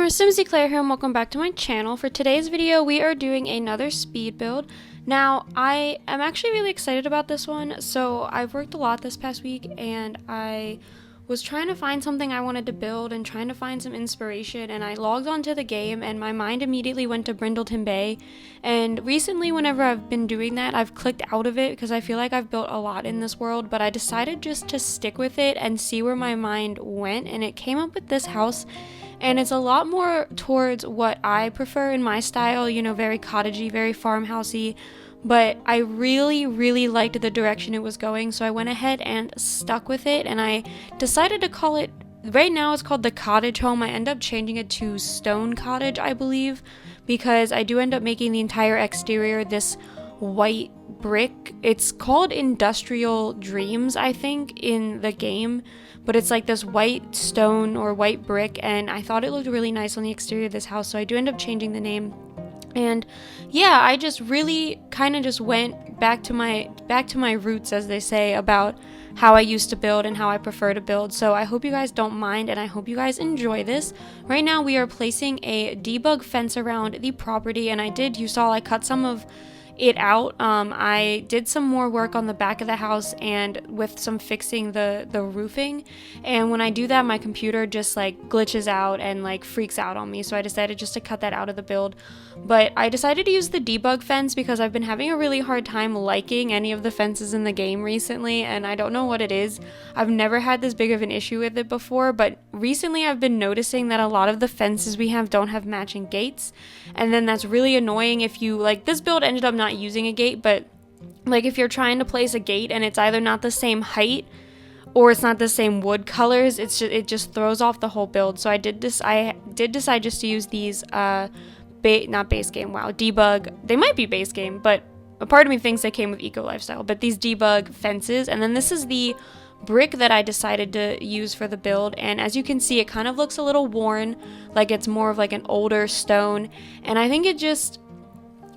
gamers, SimsEclaire here and welcome back to my channel. For today's video, we are doing another speed build. Now, I am actually really excited about this one. So I've worked a lot this past week and I was trying to find something I wanted to build and trying to find some inspiration, and I logged onto the game and my mind immediately went to Brindleton Bay. And recently, whenever I've been doing that, I've clicked out of it because I feel like I've built a lot in this world, but I decided just to stick with it and see where my mind went, and it came up with this house. And it's a lot more towards what I prefer in my style, you know, very cottagey, very farmhousey. But I really liked the direction it was going, so I went ahead and stuck with it, and I decided to call it, right now it's called the Cottage home. I end up changing it to Stone Cottage, I believe, because I do end up making the entire exterior this white brick. It's called Industrial Dreams, I think, in the game, but it's like this white stone or white brick, and I thought it looked really nice on the exterior of this house, so I do end up changing the name. And yeah, I just really kind of just went back to my roots, as they say, about how I used to build and how I prefer to build. So I hope you guys don't mind and I hope you guys enjoy this. Right now we are placing a debug fence around the property, and you saw I cut some of it out. I did some more work on the back of the house and with some fixing the roofing, and when I do that my computer just like glitches out and like freaks out on me, so I decided just to cut that out of the build. But I decided to use the debug fence because I've been having a really hard time liking any of the fences in the game recently, and I don't know what it is. I've never had this big of an issue with it before, but recently I've been noticing that a lot of the fences we have don't have matching gates, and then that's really annoying. If you like, this build ended up not using a gate, but like if you're trying to place a gate and it's either not the same height or it's not the same wood colors, it just throws off the whole build. So I did decide just to use these not base game, wow, debug, they might be base game, but a part of me thinks they came with eco lifestyle, but these debug fences. And then this is the brick that I decided to use for the build, and as you can see it kind of looks a little worn, like it's more of like an older stone, and I think it just,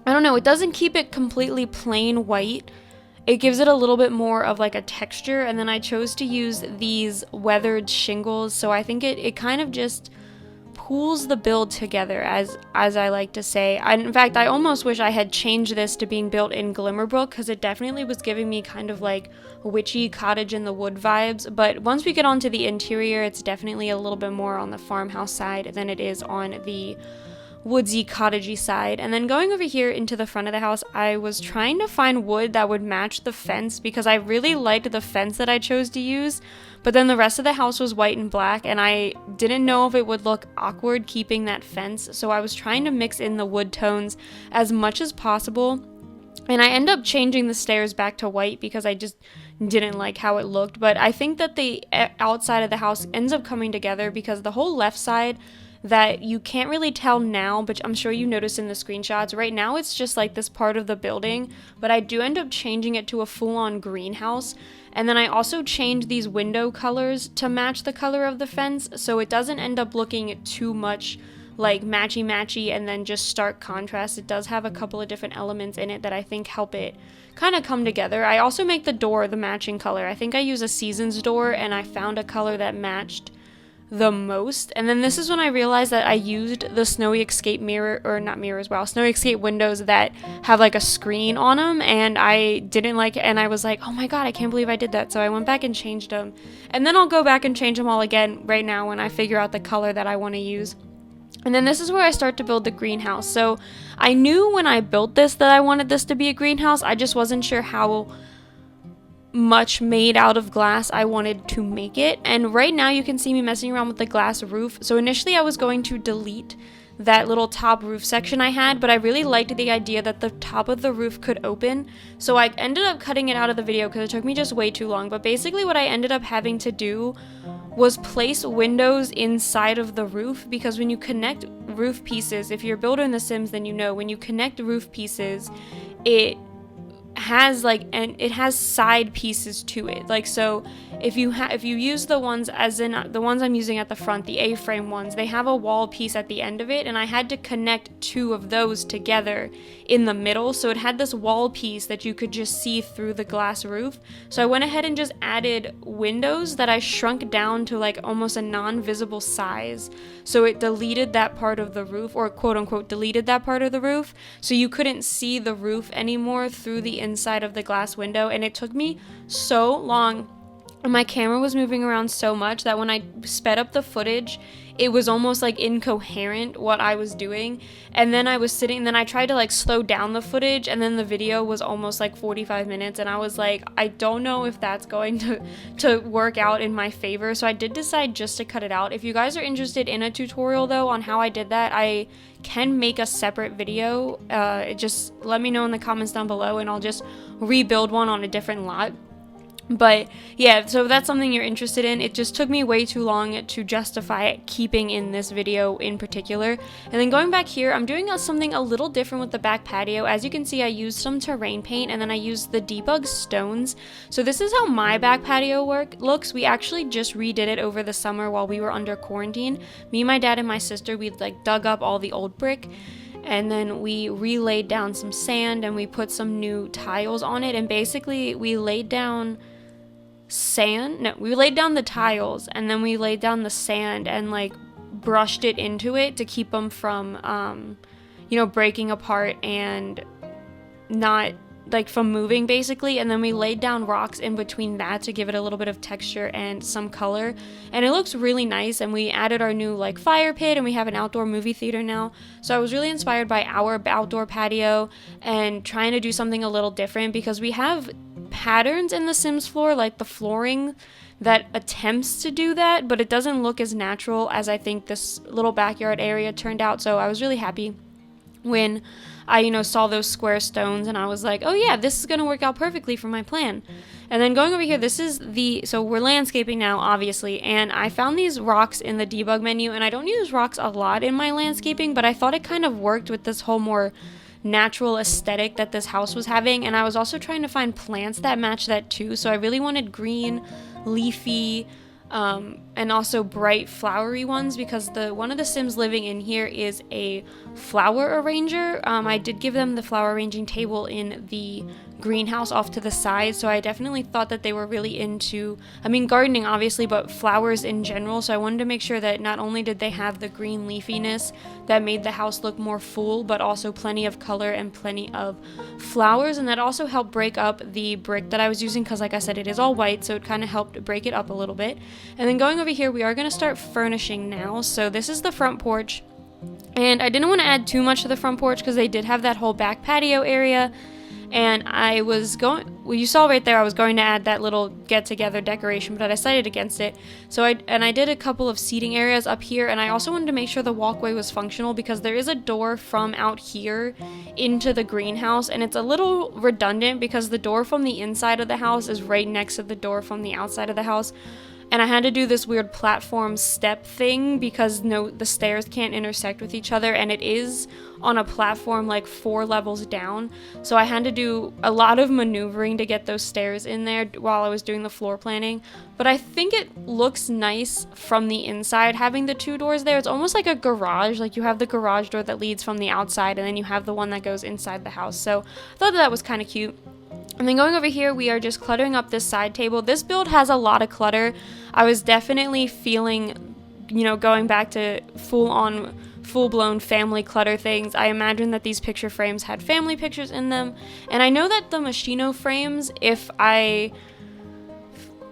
I don't know, it doesn't keep it completely plain white. It gives it a little bit more of like a texture. And then I chose to use these weathered shingles, so I think it kind of just pulls the build together, as I like to say. In fact, I almost wish I had changed this to being built in Glimmerbrook, because it definitely was giving me kind of like witchy cottage in the wood vibes. But once we get onto the interior, it's definitely a little bit more on the farmhouse side than it is on the woodsy cottagey side. And then going over here into the front of the house, I was trying to find wood that would match the fence because I really liked the fence that I chose to use, but then the rest of the house was white and black and I didn't know if it would look awkward keeping that fence, so I was trying to mix in the wood tones as much as possible. And I end up changing the stairs back to white because I just didn't like how it looked. But I think that the outside of the house ends up coming together because the whole left side, that you can't really tell now, but I'm sure you noticed in the screenshots, right now it's just like this part of the building, but I do end up changing it to a full-on greenhouse. And then I also changed these window colors to match the color of the fence, so it doesn't end up looking too much like matchy and then just stark contrast. It does have a couple of different elements in it that I think help it kind of come together. I also make the door the matching color. I think I use a Seasons door and I found a color that matched the most. And then this is when I realized that I used the Snowy Escape mirror, or not mirrors, wow, Snowy Escape windows that have like a screen on them, and I didn't like it, and I was like, oh my god, I can't believe I did that. So I went back and changed them, and then I'll go back and change them all again right now when I figure out the color that I want to use. And then this is where I start to build the greenhouse. So I knew when I built this that I wanted this to be a greenhouse. I just wasn't sure how much made out of glass I wanted to make it. And right now you can see me messing around with the glass roof. So initially I was going to delete that little top roof section I had, but I really liked the idea that the top of the roof could open, so I ended up cutting it out of the video because it took me just way too long. But basically what I ended up having to do was place windows inside of the roof, because when you connect roof pieces, if you're a builder in The Sims, then you know when you connect roof pieces, it has like, and it has side pieces to it. Like, so if you use the ones, as in the ones I'm using at the front, the A-frame ones, they have a wall piece at the end of it, and I had to connect two of those together in the middle, so it had this wall piece that you could just see through the glass roof. So I went ahead and just added windows that I shrunk down to like almost a non-visible size, so it deleted that part of the roof, or quote unquote deleted that part of the roof, so you couldn't see the roof anymore through the inside of the glass window. And it took me so long, and my camera was moving around so much that when I sped up the footage, it was almost like incoherent what I was doing. And then I was sitting, then I tried to like slow down the footage, and then the video was almost like 45 minutes, and I was like, I don't know if that's going to work out in my favor. So I did decide just to cut it out. If you guys are interested in a tutorial though on how I did that, I can make a separate video. Just let me know in the comments down below, and I'll just rebuild one on a different lot. But yeah, so if that's something you're interested in, it just took me way too long to justify keeping in this video in particular. And then going back here, I'm doing something a little different with the back patio. As you can see, I used some terrain paint, and then I used the debug stones. So this is how my back patio looks. We actually just redid it over the summer while we were under quarantine. Me, my dad, and my sister, we like dug up all the old brick, and then we relaid down some sand, and we put some new tiles on it. And basically we laid down we laid down the tiles, and then we laid down the sand and like brushed it into it to keep them from breaking apart and not like from moving basically. And then we laid down rocks in between that to give it a little bit of texture and some color, and it looks really nice. And we added our new like fire pit, and we have an outdoor movie theater now. So I was really inspired by our outdoor patio and trying to do something a little different, because we have patterns in the Sims floor, like the flooring, that attempts to do that, but it doesn't look as natural as I think this little backyard area turned out. So I was really happy when I saw those square stones, and I was like, oh yeah, this is gonna work out perfectly for my plan. And then going over here, so we're landscaping now, obviously, and I found these rocks in the debug menu, and I don't use rocks a lot in my landscaping, but I thought it kind of worked with this whole more natural aesthetic that this house was having. And I was also trying to find plants that match that too, so I really wanted green, leafy, and also bright flowery ones, because one of the Sims living in here is a flower arranger. I did give them the flower arranging table in the greenhouse off to the side, so I definitely thought that they were really into, gardening obviously, but flowers in general. So I wanted to make sure that not only did they have the green leafiness that made the house look more full, but also plenty of color and plenty of flowers. And that also helped break up the brick that I was using, because like I said, it is all white, so it kind of helped break it up a little bit. And then going over here, we are going to start furnishing now. So this is the front porch, and I didn't want to add too much to the front porch because they did have that whole back patio area. And you saw right there, I was going to add that little get-together decoration, but I decided against it. So I did a couple of seating areas up here, and I also wanted to make sure the walkway was functional, because there is a door from out here into the greenhouse, and it's a little redundant because the door from the inside of the house is right next to the door from the outside of the house. And I had to do this weird platform step thing because the stairs can't intersect with each other, and it is on a platform like 4 levels down. So I had to do a lot of maneuvering to get those stairs in there while I was doing the floor planning. But I think it looks nice from the inside, having the 2 doors there. It's almost like a garage, like you have the garage door that leads from the outside, and then you have the one that goes inside the house. So I thought that was kind of cute. And then going over here, we are just cluttering up this side table. This build has a lot of clutter. I was definitely feeling, going back to full-blown family clutter things. I imagine that these picture frames had family pictures in them. And I know that the Machino frames, if I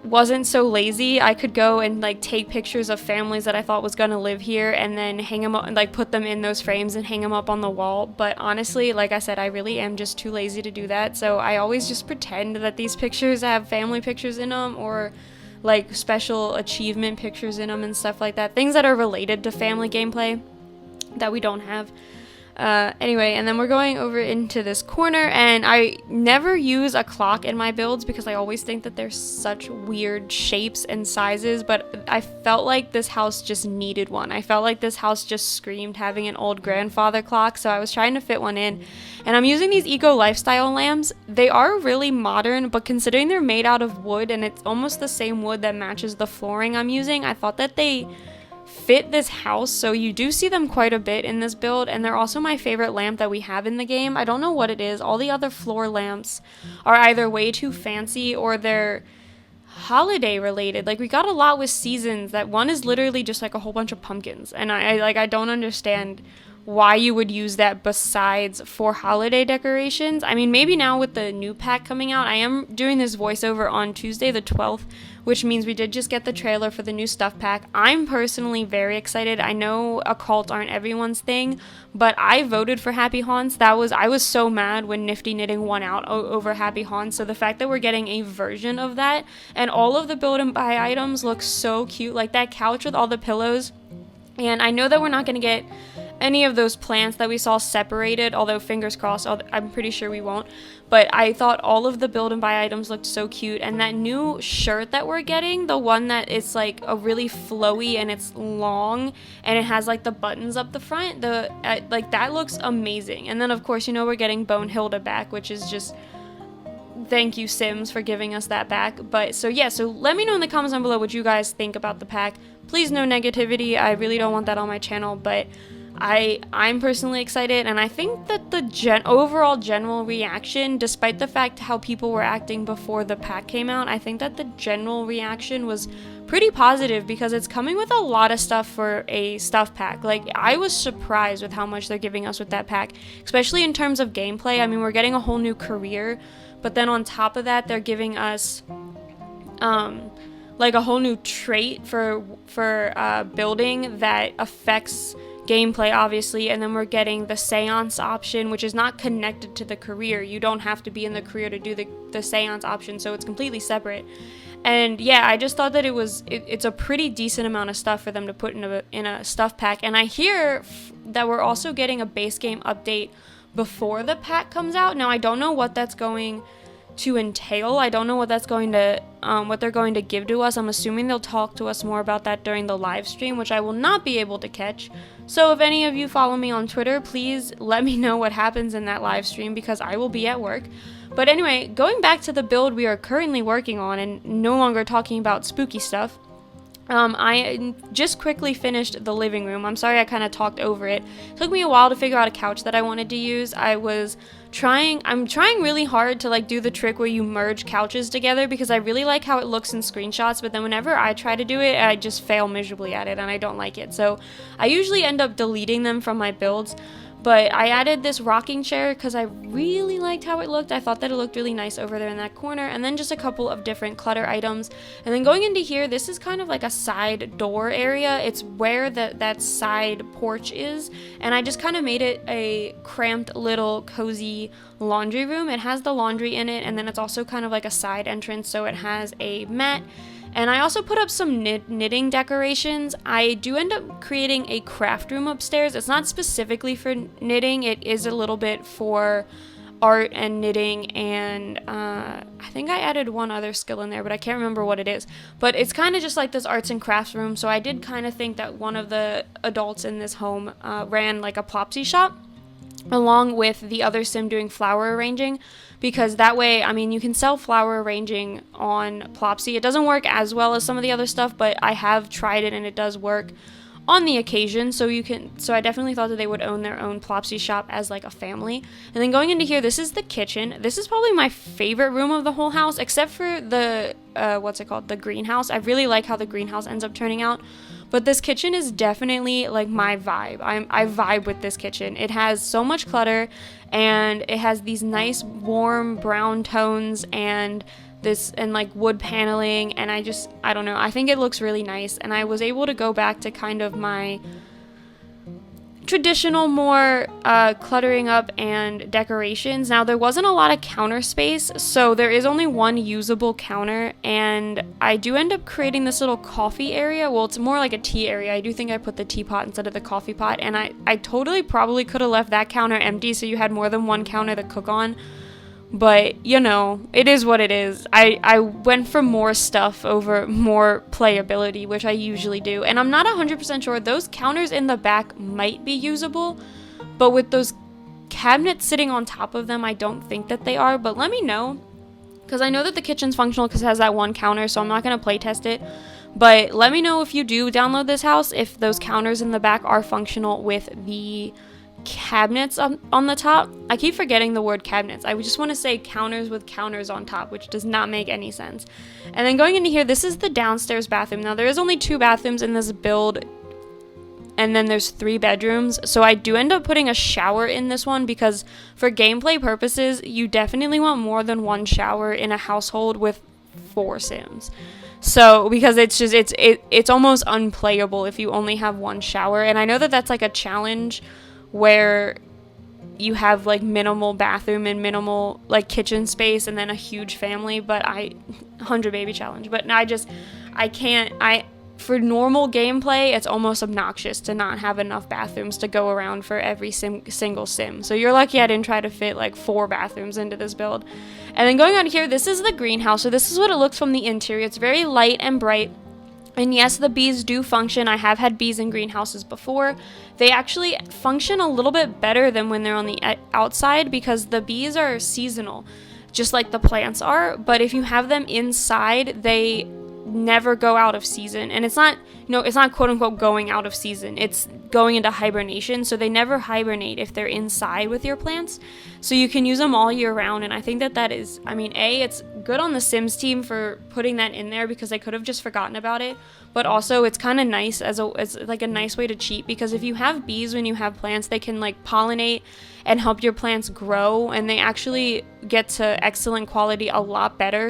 wasn't so lazy, I could go and like take pictures of families that I thought was gonna live here, and then hang them up and like put them in those frames and hang them up on the wall. But honestly, like I said, I really am just too lazy to do that, so I always just pretend that these pictures have family pictures in them, or like special achievement pictures in them and stuff like that, things that are related to family gameplay that we don't have. Anyway, and then we're going over into this corner, and I never use a clock in my builds because I always think that they're such weird shapes and sizes, but I felt like this house just needed one. I felt like this house just screamed having an old grandfather clock, so I was trying to fit one in. And I'm using these eco lifestyle lamps. They are really modern, but considering they're made out of wood and it's almost the same wood that matches the flooring I'm using, I thought that they fit this house, so you do see them quite a bit in this build, and they're also my favorite lamp that we have in the game. I don't know what it is. All the other floor lamps are either way too fancy or they're holiday related. Like, we got a lot with seasons that one is literally just like a whole bunch of pumpkins, and I don't understand why you would use that besides for holiday decorations. I mean, maybe now with the new pack coming out. I am doing this voiceover on Tuesday the 12th, which means we did just get the trailer for the new stuff pack. I'm personally very excited. I know occult aren't everyone's thing, but I voted for Happy Haunts. I was so mad when Nifty Knitting won out over Happy Haunts, so the fact that we're getting a version of that, and all of the build and buy items look so cute, like that couch with all the pillows. And I know that we're not going to get any of those plants that we saw separated, although fingers crossed, I'm pretty sure we won't. But I thought all of the build and buy items looked so cute, and that new shirt that we're getting, the one that is like a really flowy and it's long and it has like the buttons up the front, like that looks amazing. And then of course, you know, we're getting Bone Hilda back, which is just, thank you Sims for giving us that back. But so yeah, so let me know in the comments down below what you guys think about the pack. Please, no negativity. I really don't want that on my channel, but I'm personally excited, and I think that the overall general reaction, despite the fact how people were acting before the pack came out, I think that the general reaction was pretty positive because it's coming with a lot of stuff for a stuff pack. Like, I was surprised with how much they're giving us with that pack, especially in terms of gameplay. I mean, we're getting a whole new career, but then on top of that, they're giving us like a whole new trait for building that affects gameplay, obviously, and then we're getting the seance option, which is not connected to the career. You don't have to be in the career to do the seance option, so it's completely separate. And yeah, I just thought that it's a pretty decent amount of stuff for them to put in a stuff pack. And I hear that we're also getting a base game update before the pack comes out. Now, I don't know what that's going to entail. I don't know what that's going to what they're going to give to us. I'm assuming they'll talk to us more about that during the live stream, which I will not be able to catch. So if any of you follow me on Twitter, please let me know what happens in that live stream because I will be at work. But anyway, going back to the build we are currently working on and no longer talking about spooky stuff, I just quickly finished the living room. I'm sorry I kind of talked over it. It took me a while to figure out a couch that I wanted to use. I'm trying really hard to like do the trick where you merge couches together because I really like how it looks in screenshots, but then whenever I try to do it, I just fail miserably at it and I don't like it. So I usually end up deleting them from my builds. But I added this rocking chair because I really liked how it looked. I thought that it looked really nice over there in that corner. And then just a couple of different clutter items. And then going into here, this is kind of like a side door area. It's where that side porch is. And I just kind of made it a cramped little cozy laundry room. It has the laundry in it. And then it's also kind of like a side entrance. So it has a mat. And I also put up some knitting decorations. I do end up creating a craft room upstairs. It's not specifically for knitting. It is a little bit for art and knitting, and I think I added one other skill in there, but I can't remember what it is. But it's kind of just like this arts and crafts room, so I did kind of think that one of the adults in this home ran like a Plopsy shop, along with the other sim doing flower arranging, because that way, I mean, you can sell flower arranging on Plopsy. It doesn't work as well as some of the other stuff, but I have tried it and it does work on the occasion. So I definitely thought that they would own their own Plopsy shop as like a family. And then going into here, this is the kitchen. This is probably my favorite room of the whole house, except for the the greenhouse. I really like how the greenhouse ends up turning out. But this kitchen is definitely like my vibe. I vibe with this kitchen. It has so much clutter, and it has these nice warm brown tones and like wood paneling, and I don't know, I think it looks really nice. And I was able to go back to kind of my traditional, more cluttering up and decorations. Now, there wasn't a lot of counter space, so there is only one usable counter, and I do end up creating this little coffee area. Well, it's more like a tea area. I do think I put the teapot instead of the coffee pot, and I totally probably could have left that counter empty so you had more than one counter to cook on. But, you know, it is what it is. I went for more stuff over more playability, which I usually do. And I'm not 100% sure. Those counters in the back might be usable. But with those cabinets sitting on top of them, I don't think that they are. But let me know. Because I know that the kitchen's functional because it has that one counter. So I'm not going to play test it. But let me know if you do download this house, if those counters in the back are functional with the cabinets on the top. I keep forgetting the word cabinets. I just want to say counters with counters on top, which does not make any sense. And then going into here, this is the downstairs bathroom. Now, there is only 2 bathrooms in this build, and then there's 3 bedrooms. So I do end up putting a shower in this one because for gameplay purposes, you definitely want more than one shower in a household with 4 Sims. So, because it's almost unplayable if you only have one shower. And I know that that's like a challenge where you have like minimal bathroom and minimal like kitchen space and then a huge family, but 100 baby challenge. But for normal gameplay, it's almost obnoxious to not have enough bathrooms to go around for every single sim. So you're lucky I didn't try to fit like 4 bathrooms into this build. And then going on here, this is the greenhouse. So this is what it looks from the interior. It's very light and bright. And yes, the bees do function. I have had bees in greenhouses before. They actually function a little bit better than when they're on the outside because the bees are seasonal, just like the plants are. But if you have them inside, they never go out of season. And it's not quote unquote going out of season. It's going into hibernation. So they never hibernate if they're inside with your plants. So you can use them all year round. And I think that is, it's good on the Sims team for putting that in there because they could have just forgotten about it. But also it's kind of nice as like a nice way to cheat, because if you have bees when you have plants, they can like pollinate and help your plants grow, and they actually get to excellent quality a lot better,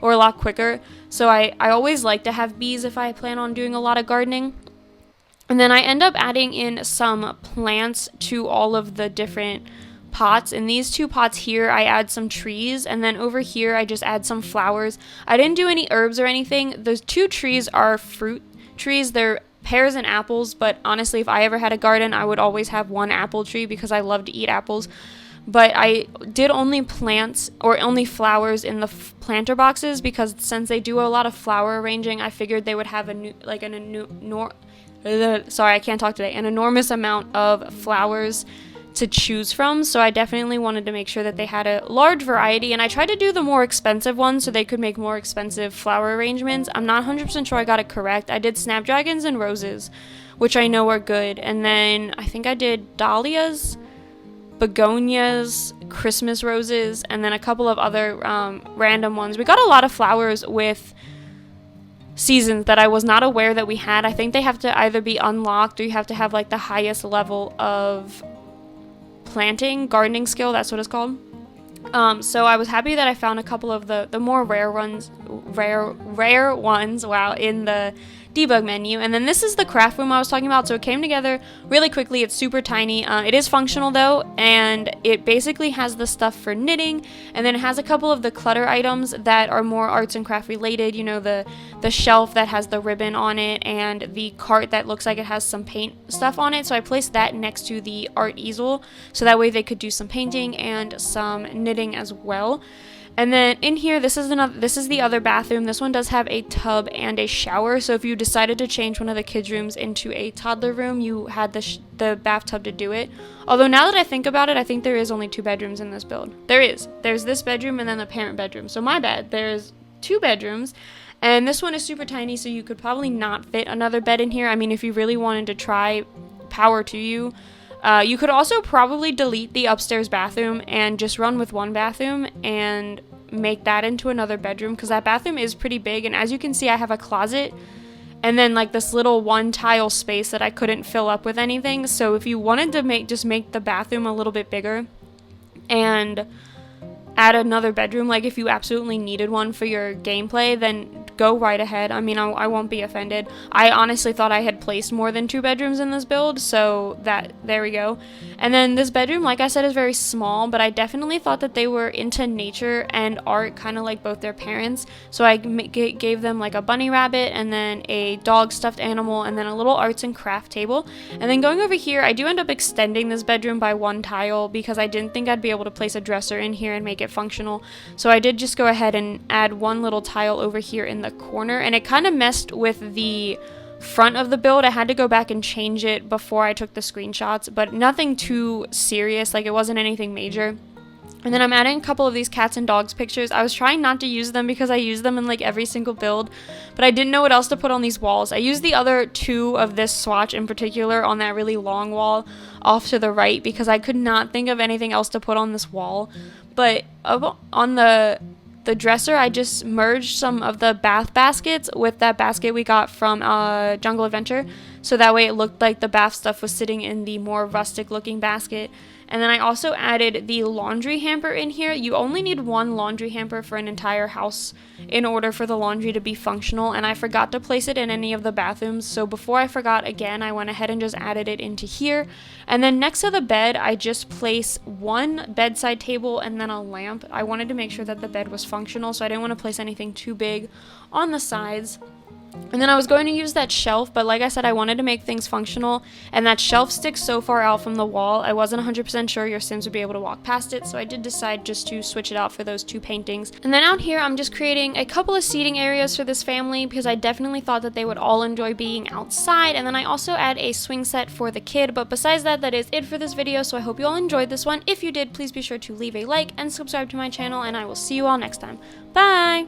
or a lot quicker. So I always like to have bees if I plan on doing a lot of gardening. And then I end up adding in some plants to all of the different pots. In these 2 pots here, I add some trees, and then over here I just add some flowers. I didn't do any herbs or anything. Those 2 trees are fruit trees. They're pears and apples, but honestly, if I ever had a garden, I would always have 1 apple tree because I love to eat apples. But I did only plants or only flowers in the planter boxes because since they do a lot of flower arranging, I figured they would have an enormous amount of flowers to choose from. So I definitely wanted to make sure that they had a large variety, and I tried to do the more expensive ones so they could make more expensive flower arrangements. I'm not 100% sure I got it correct. I did snapdragons and roses, which I know are good, and then I think I did dahlias, begonias, Christmas roses, and then a couple of other random ones. We got a lot of flowers with seasons that I was not aware that we had. I think they have to either be unlocked or you have to have like the highest level of gardening skill, that's what it's called. So I was happy that I found a couple of the more rare ones, in the debug menu. And then this is the craft room I was talking about. So it came together really quickly. It's super tiny. It is functional though, and it basically has the stuff for knitting, and then it has a couple of the clutter items that are more arts and craft related. You know, the shelf that has the ribbon on it, and the cart that looks like it has some paint stuff on it. So I placed that next to the art easel, so that way they could do some painting and some knitting as well. And then in here, this is the other bathroom. This one does have a tub and a shower. So if you decided to change one of the kids' rooms into a toddler room, you had the bathtub to do it. Although now that I think about it, I think there is only 2 bedrooms in this build. There's this bedroom and then the parent bedroom. So my bad. There's 2 bedrooms. And this one is super tiny, so you could probably not fit another bed in here. I mean, if you really wanted to try, power to you. You could also probably delete the upstairs bathroom and just run with 1 bathroom and make that into another bedroom, because that bathroom is pretty big. And as you can see, I have a closet and then like this little 1 tile space that I couldn't fill up with anything. So if you wanted to make the bathroom a little bit bigger and add another bedroom, like if you absolutely needed one for your gameplay, then go right ahead. I mean, I won't be offended. I honestly thought I had placed more than 2 bedrooms in this build, so there we go. And then this bedroom, like I said, is very small, but I definitely thought that they were into nature and art, kind of like both their parents. So I gave them like a bunny rabbit and then a dog stuffed animal and then a little arts and craft table. And then going over here, I do end up extending this bedroom by 1 tile because I didn't think I'd be able to place a dresser in here and make it functional. So I did just go ahead and add 1 little tile over here in the corner, and it kind of messed with the front of the build. I had to go back and change it before I took the screenshots, but nothing too serious, like it wasn't anything major. And then I'm adding a couple of these cats and dogs pictures. I was trying not to use them because I use them in like every single build, but I didn't know what else to put on these walls. I used the other 2 of this swatch in particular on that really long wall off to the right because I could not think of anything else to put on this wall. But on the dresser, I just merged some of the bath baskets with that basket we got from Jungle Adventure, so that way it looked like the bath stuff was sitting in the more rustic looking basket. And then I also added the laundry hamper in here. You only need 1 laundry hamper for an entire house in order for the laundry to be functional, and I forgot to place it in any of the bathrooms, so before I forgot again, I went ahead and just added it into here. And then next to the bed, I just place 1 bedside table and then a lamp. I wanted to make sure that the bed was functional, so I didn't want to place anything too big on the sides. And then I was going to use that shelf, but like I said, I wanted to make things functional, and that shelf sticks so far out from the wall, I wasn't 100% sure your Sims would be able to walk past it, so I did decide just to switch it out for those 2 paintings. And then out here, I'm just creating a couple of seating areas for this family because I definitely thought that they would all enjoy being outside. And then I also add a swing set for the kid, but besides that, that is it for this video, so I hope you all enjoyed this one. If you did, please be sure to leave a like and subscribe to my channel, and I will see you all next time. Bye!